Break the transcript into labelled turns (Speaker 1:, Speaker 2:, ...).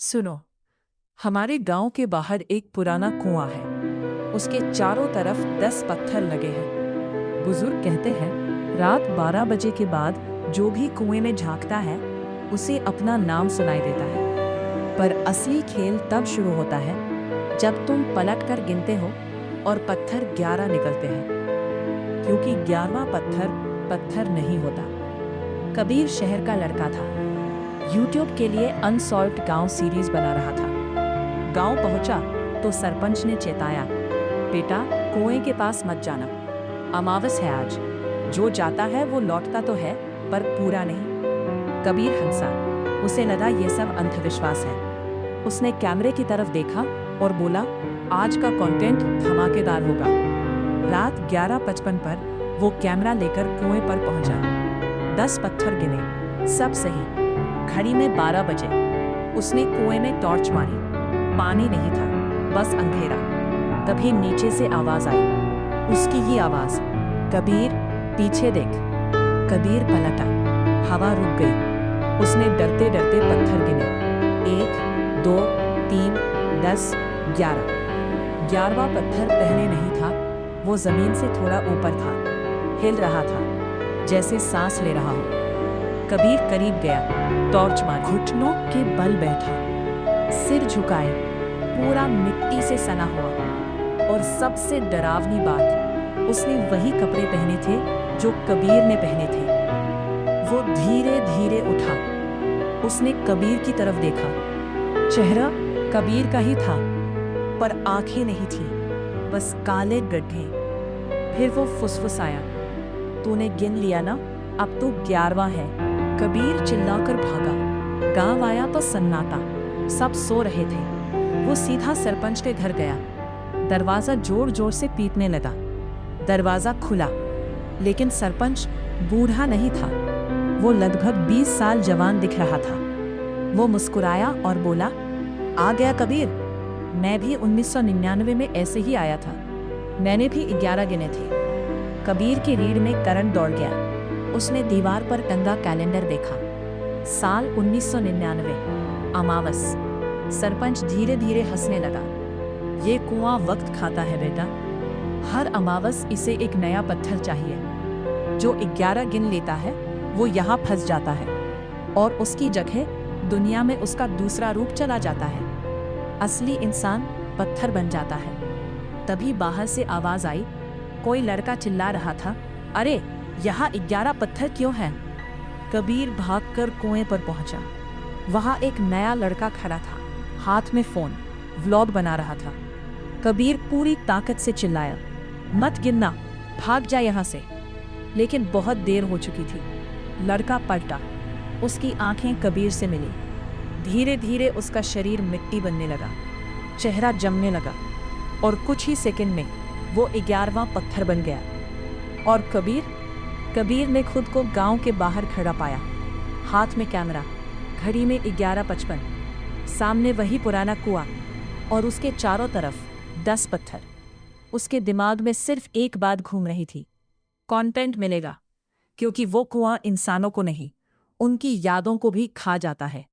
Speaker 1: सुनो, हमारे गांव के बाहर एक पुराना कुआं है। उसके चारों तरफ 10 पत्थर लगे हैं। बुजुर्ग कहते हैं, रात 12 बजे के बाद जो भी कुएं में झांकता है, उसे अपना नाम सुनाई देता है। पर असली खेल तब शुरू होता है जब तुम पलट कर गिनते हो और पत्थर 11 निकलते हैं, क्योंकि 11वां पत्थर पत्थर नहीं होता। कबीर शहर का लड़का था। यूट्यूब के लिए अनसॉल्व्ड गांव सीरीज बना रहा था। गांव पहुंचा तो सरपंच ने चेताया, बेटा, कुएं के पास मत जाना, अमावस है आज। जो जाता है वो लौटता तो है, पर पूरा नहीं। कबीर हंसा। उसे लगा ये सब अंधविश्वास है। उसने कैमरे की तरफ देखा और बोला, आज का कंटेंट धमाकेदार होगा। रात 11:55 पर वो कैमरा लेकर कुएं पर पहुंचा। 10 पत्थर गिने, सब सही। घड़ी में 12 बजे। उसने कुएं में टॉर्च मारी। पानी नहीं था, बस अंधेरा। तभी नीचे से आवाज आई, उसकी ही आवाज, कबीर, पीछे देख। कबीर पलटा। हवा रुक गई। उसने डरते डरते पत्थर गिने। 1, 2, 3, 10, 11। 11वां पत्थर पहले नहीं था। वो जमीन से थोड़ा ऊपर था, हिल रहा था, जैसे सांस ले रहा हो। कबीर करीब गया, टॉर्च मार, घुटनों के बल बैठा, सिर झुकाए, पूरा मिट्टी से सना हुआ। और सबसे डरावनी बात, उसने वही कपड़े पहने थे जो कबीर ने पहने थे। वो धीरे धीरे उठा। उसने कबीर की तरफ देखा। चेहरा कबीर का ही था, पर आंखें नहीं थी, बस काले गड्ढे। फिर वो फुसफुसाया, तूने गिन लिया ना, अब तो 11वां है। कबीर चिल्लाकर भागा। गांव आया तो सन्नाटा, सब सो रहे थे। वो सीधा सरपंच के घर गया। दरवाजा जोर जोर से पीटने लगा। दरवाजा खुला, लेकिन सरपंच बूढ़ा नहीं था। वो लगभग 20 साल जवान दिख रहा था। वो मुस्कुराया और बोला, आ गया कबीर। मैं भी 1999 में ऐसे ही आया था। मैंने भी 11 गिने थे। कबीर की रीढ़ में करंट दौड़ गया। उसने दीवार पर टंगा कैलेंडर देखा। साल 1999, अमावस। सरपंच धीरे धीरे हंसने लगा। ये कुआं वक्त खाता है बेटा। हर अमावस इसे एक नया पत्थर चाहिए। जो 11 गिन लेता है वो यहाँ फंस जाता है, और उसकी जगह दुनिया में उसका दूसरा रूप चला जाता है। असली इंसान पत्थर बन जाता है। तभी बाहर से आवाज आई। कोई लड़का चिल्ला रहा था, अरे, यहाँ 11 पत्थर क्यों हैं? कबीर भागकर कुएं पर पहुंचा। वहां एक नया लड़का खड़ा था, हाथ में फोन, व्लॉग बना रहा था। कबीर पूरी ताकत से चिल्लाया, मत गिनना, भाग जा यहाँ से। लेकिन बहुत देर हो चुकी थी। लड़का पलटा। उसकी आंखें कबीर से मिली। धीरे धीरे उसका शरीर मिट्टी बनने लगा, चेहरा जमने लगा, और कुछ ही सेकंड में वो 11वां पत्थर बन गया। और कबीर ने खुद को गांव के बाहर खड़ा पाया। हाथ में कैमरा, घड़ी में 11:55, सामने वही पुराना कुआं, और उसके चारों तरफ 10 पत्थर। उसके दिमाग में सिर्फ एक बात घूम रही थी, कंटेंट मिलेगा, क्योंकि वो कुआं इंसानों को नहीं, उनकी यादों को भी खा जाता है।